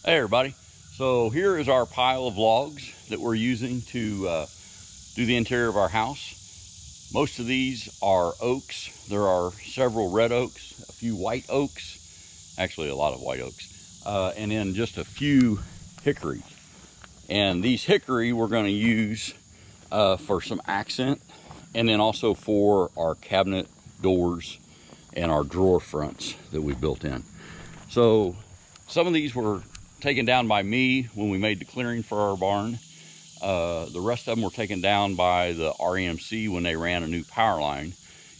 Hey everybody, so here is our pile of logs that we're using to do the interior of our house. Most of these are oaks. There are several red oaks, a few white oaks, actually a lot of white oaks, and then just a few hickories. And these hickory we're going to use for some accent, and then also for our cabinet doors and our drawer fronts that we built in. So some of these were taken down by me when we made the clearing for our barn. The rest of them were taken down by the REMC when they ran a new power line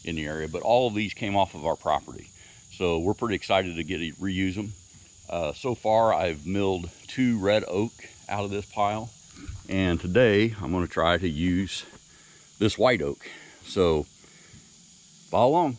in the area, but all of these came off of our property. So we're pretty excited to reuse them. So far I've milled 2 red oak out of this pile, and today I'm going to try to use this white oak. So follow along.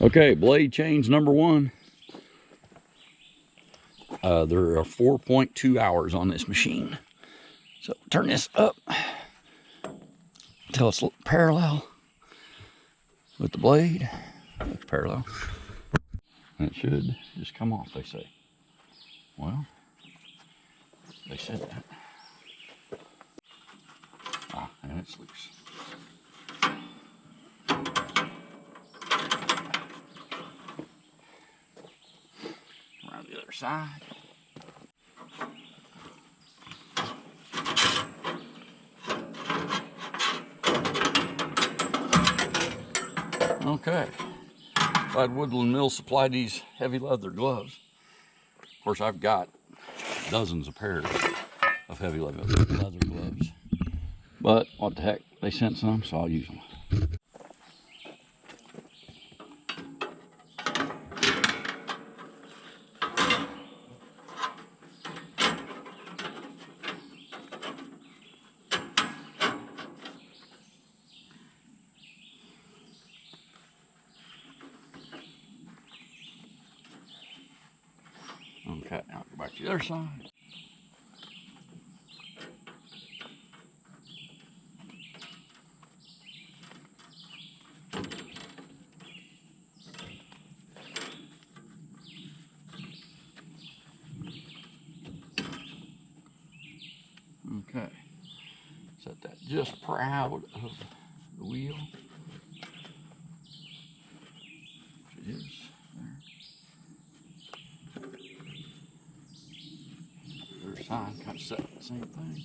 Okay, blade change number 1. There are 4.2 hours on this machine. So turn this up until it's parallel with the blade. Looks parallel. And it should just come off, they say. Well, they said that. And it's loose. Around the other side. Okay. Glad Woodland Mill supplied these heavy leather gloves. Of course, I've got dozens of pairs of heavy leather gloves. But what the heck, they sent some, so I'll use them. Okay, now go back to the other side. Okay, set that just proud of the wheel. Which it is there. Other side, kind of set the same thing.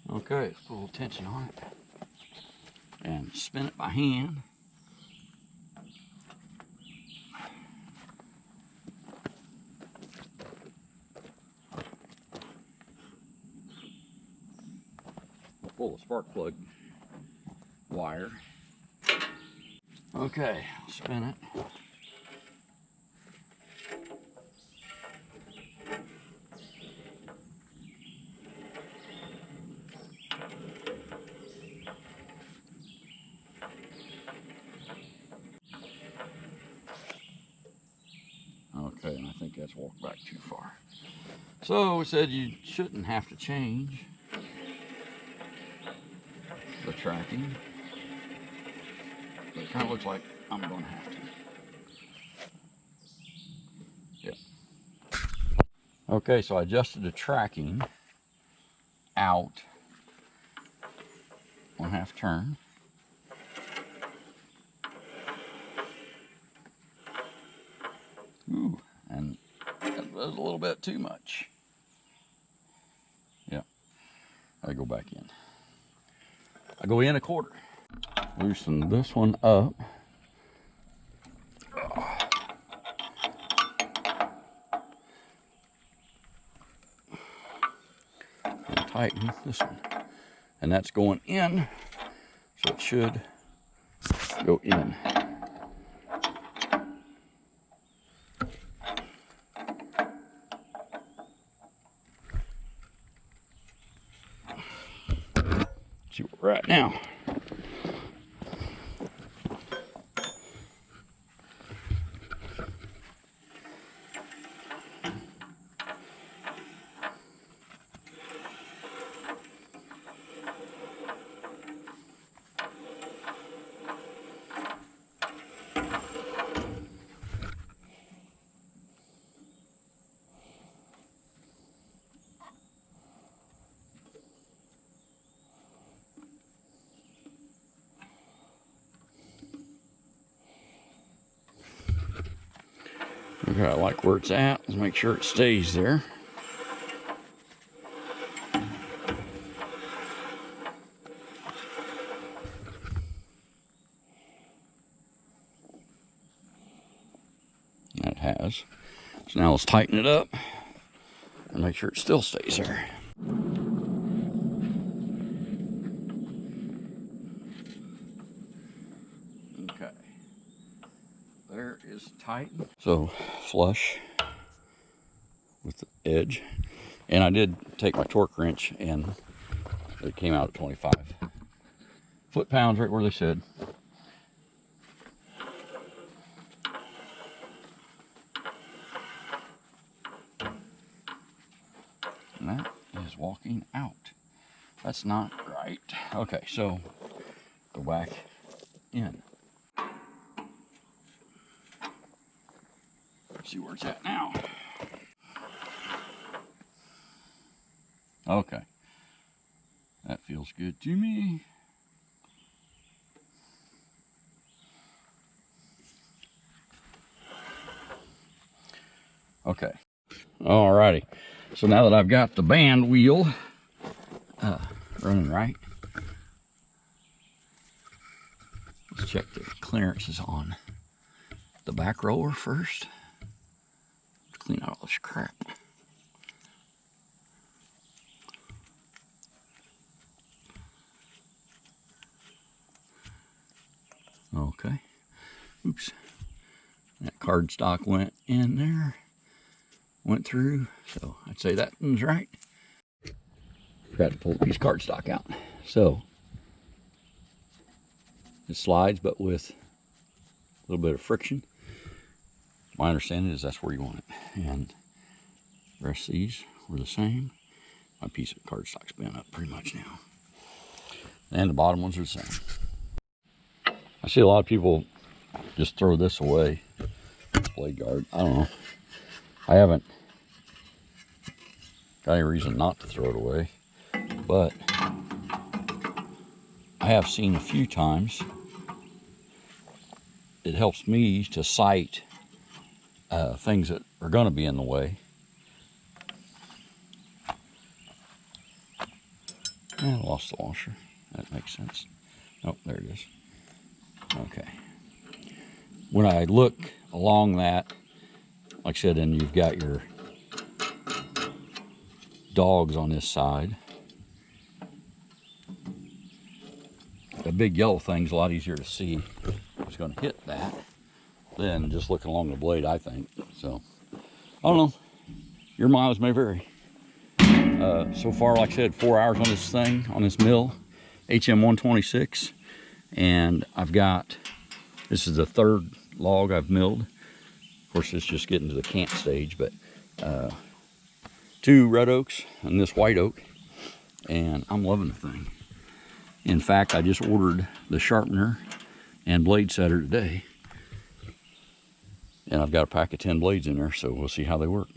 Okay, let's put a little tension on it and spin it by hand. Pull the spark plug wire. Okay, spin it. Okay, and I think that's walked back too far. So we said you shouldn't have to change the tracking. But it kind of looks like I'm going to have to. Yep. Okay, so I adjusted the tracking out 1/2 turn. Ooh, and that was a little bit too much. Yeah, I go back in. I go in 1/4. Loosen this one up. And tighten this one. And that's going in, so it should go in. See where we're at now. Okay, I like where it's at. Let's make sure it stays there. That has. So now let's tighten it up and make sure it still stays there. Okay. There is tightened. So flush with the edge. And I did take my torque wrench and it came out at 25 foot-pounds, right where they said. And that is walking out. That's not right. Okay, so go back in. Let's see where it's at now. Okay. That feels good to me. Okay. Alrighty. So now that I've got the band wheel running right, let's check the clearances on the back roller first. Clean out all this crap. Okay. Oops. That cardstock went in there. Went through. So I'd say that one's right. Forgot to pull a piece of cardstock out. So it slides, but with a little bit of friction. My understanding is that's where you want it. And the rest of these were the same. My piece of cardstock's bent up pretty much now. And the bottom ones are the same. I see a lot of people just throw this away. Blade guard. I don't know. I haven't got any reason not to throw it away. But I have seen a few times it helps me to sight things that are going to be in the way. I lost the washer. That makes sense. Oh, there it is. Okay. When I look along that, like I said, and you've got your dogs on this side, the big yellow thing's a lot easier to see. It's going to hit that than just looking along the blade, I think. So, I don't know. Your miles may vary. So far, like I said, 4 hours on this thing, on this mill, HM126. And I've got, this is the third log I've milled. Of course, it's just getting to the camp stage, but 2 red oaks and this white oak. And I'm loving the thing. In fact, I just ordered the sharpener and blade setter today. And I've got a pack of 10 blades in there, so we'll see how they work.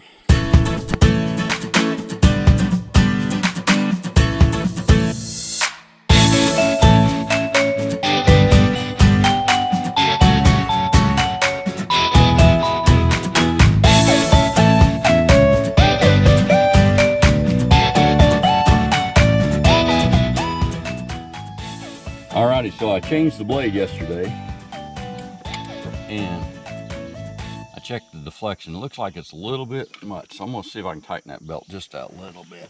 Alrighty, so I changed the blade yesterday, and I checked the deflection. It looks like it's a little bit much, so I'm going to see if I can tighten that belt just a little bit.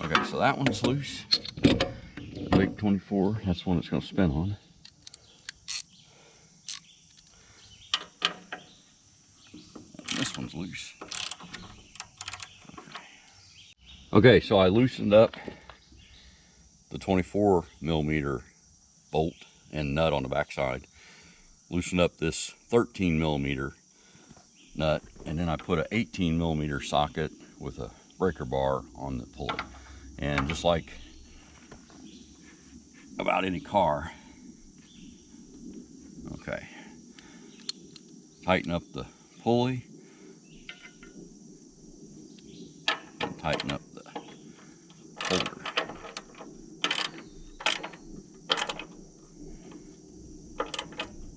Okay, so that one's loose. The big 24, that's the one it's going to spin on. And this one's loose. Okay, so I loosened up the 24 millimeter bolt and nut on the back side. Loosened up this 13 millimeter nut, and then I put an 18 millimeter socket with a breaker bar on the pulley. And just like about any car, okay, tighten up the pulley, and tighten up the holder.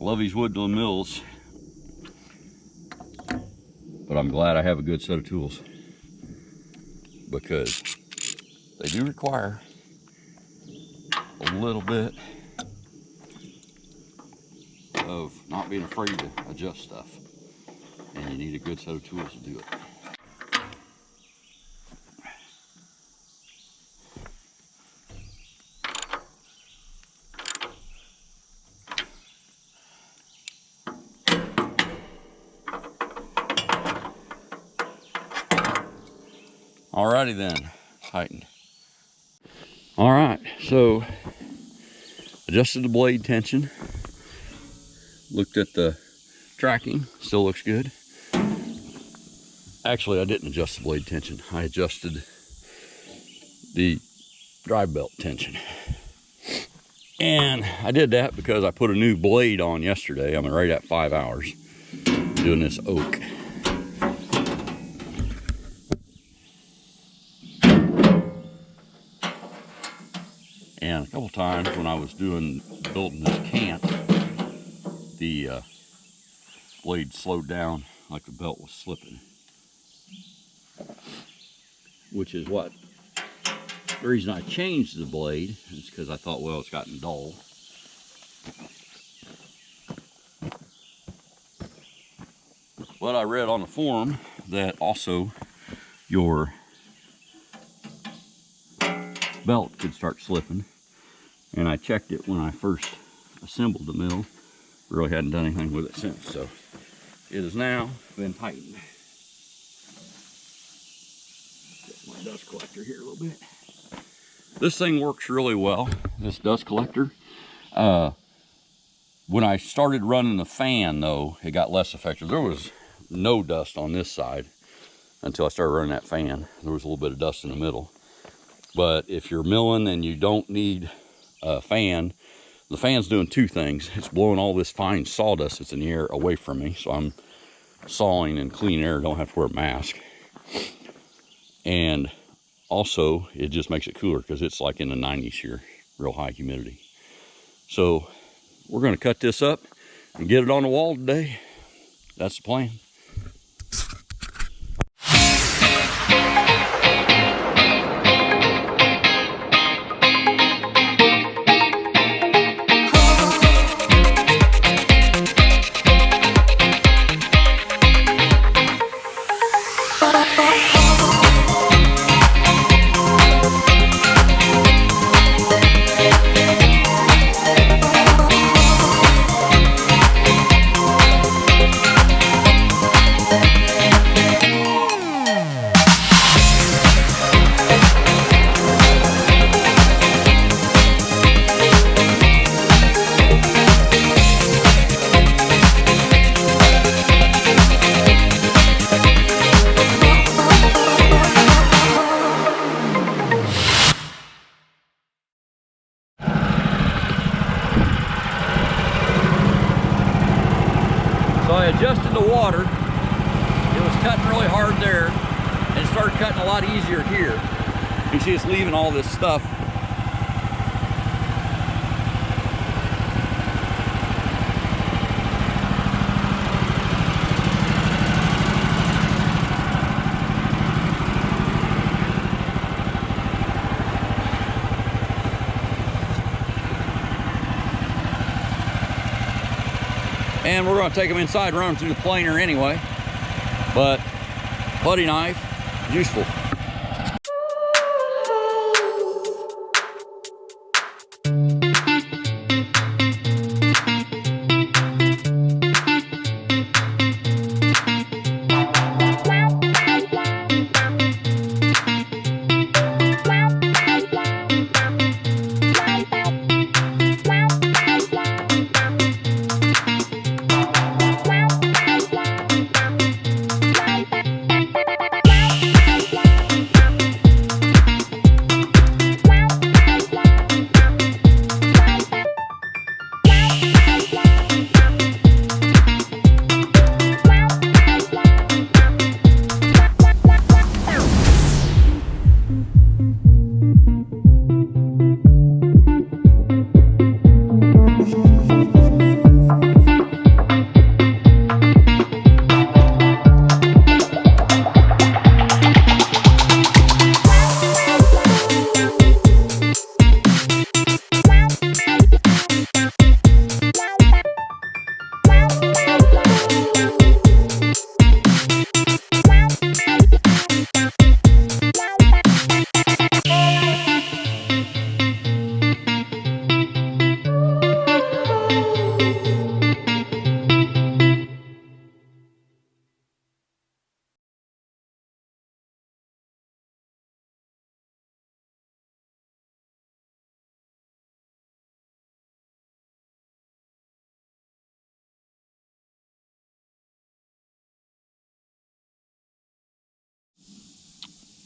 Love these Woodland mills, but I'm glad I have a good set of tools, because they do require a little bit of not being afraid to adjust stuff, and you need a good set of tools to do it. Alrighty then, tightened. All right, so adjusted the blade tension, looked at the tracking, still looks good. Actually, I didn't adjust the blade tension. I adjusted the drive belt tension. And I did that because I put a new blade on yesterday. I'm right at 5 hours doing this oak. And a couple times when I was building this camp, the blade slowed down like the belt was slipping. Which is what the reason I changed the blade is because I thought, well, it's gotten dull. But I read on the forum that also your belt could start slipping, and I checked it when I first assembled the mill. Really hadn't done anything with it since, so it has now been tightened. Get my dust collector here a little bit. This thing works really well, this dust collector. When I started running the fan though, it got less effective. There was no dust on this side until I started running that fan. There was a little bit of dust in the middle. But if you're milling and you don't need a fan, the fan's doing two things. It's blowing all this fine sawdust that's in the air away from me, so I'm sawing in clean air, don't have to wear a mask. And also, it just makes it cooler because it's like in the 90s here, real high humidity. So we're going to cut this up and get it on the wall today. That's the plan. So I adjusted the water. It was cutting really hard there, and it started cutting a lot easier here. You see it's leaving all this stuff. And we're going to take them inside, run them through the planer anyway. But putty knife, useful.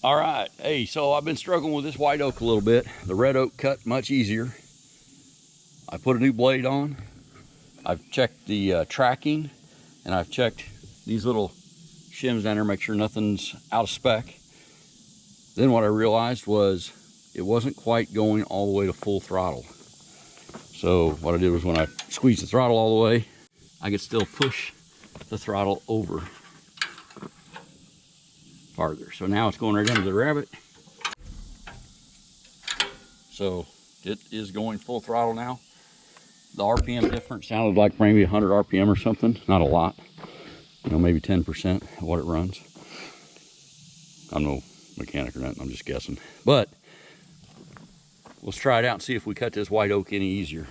All right, hey, so I've been struggling with this white oak a little bit. The red oak cut much easier. I put a new blade on. I've checked the tracking, and I've checked these little shims down there, make sure nothing's out of spec. Then what I realized was it wasn't quite going all the way to full throttle. So what I did was when I squeezed the throttle all the way, I could still push the throttle over farther. So now it's going right under the rabbit. So it is going full throttle now. The RPM difference sounded like maybe 100 RPM or something. Not a lot, you know, maybe 10% of what it runs. I'm no mechanic or nothing, I'm just guessing. But let's try it out and see if we cut this white oak any easier.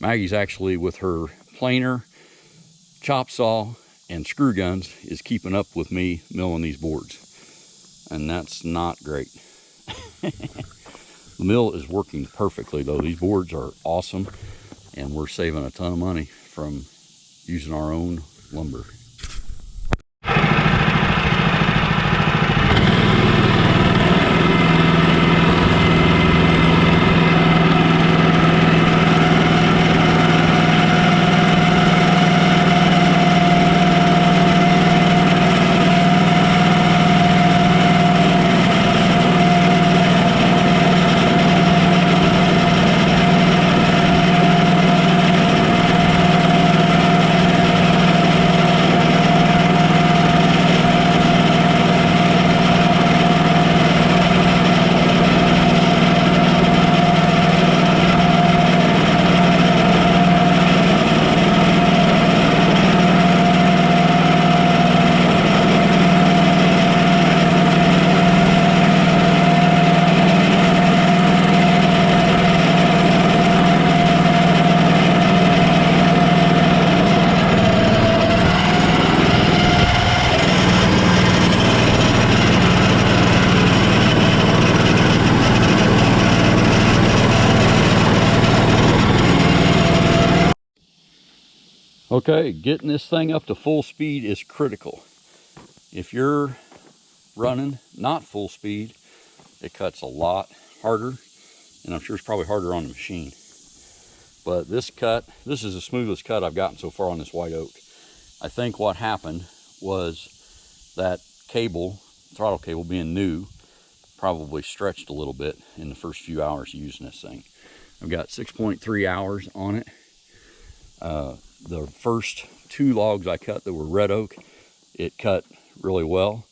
Maggie's actually, with her planer, chop saw, and screw guns, is keeping up with me milling these boards. And that's not great. The mill is working perfectly though. These boards are awesome, and we're saving a ton of money from using our own lumber. Okay, getting this thing up to full speed is critical. If you're running not full speed, it cuts a lot harder, and I'm sure it's probably harder on the machine. But this cut, this is the smoothest cut I've gotten so far on this white oak. I think what happened was that cable, throttle cable being new, probably stretched a little bit in the first few hours using this thing. I've got 6.3 hours on it. The first 2 logs I cut that were red oak, it cut really well,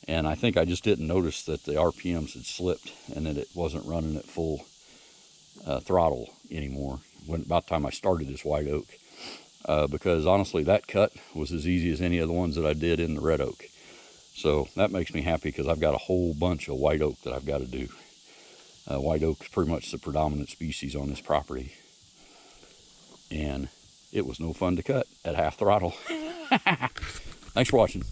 and I think I just didn't notice that the RPMs had slipped and that it wasn't running at full throttle anymore when about the time I started this white oak, because honestly that cut was as easy as any of the ones that I did in the red oak. So that makes me happy, because I've got a whole bunch of white oak that I've got to do. White oak is pretty much the predominant species on this property, and it was no fun to cut at half throttle. Thanks for watching.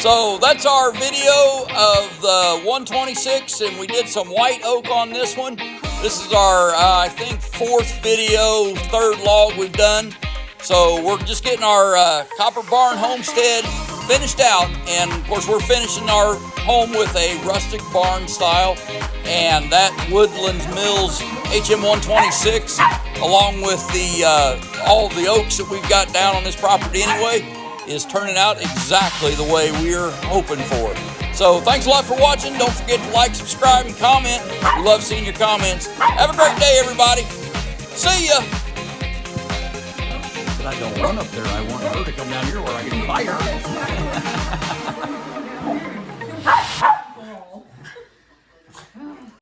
So that's our video of the 126, and we did some white oak on this one. This is our, I think, 4th video, 3rd log we've done. So we're just getting our copper barn homestead finished out, and of course we're finishing our home with a rustic barn style, and that Woodland Mills HM126, along with the all the oaks that we've got down on this property anyway, is turning out exactly the way we're hoping for. So thanks a lot for watching. Don't forget to like, subscribe, and comment. We love seeing your comments. Have a great day, everybody. See ya. But I don't run up there. I want her to come down here where I can buy her.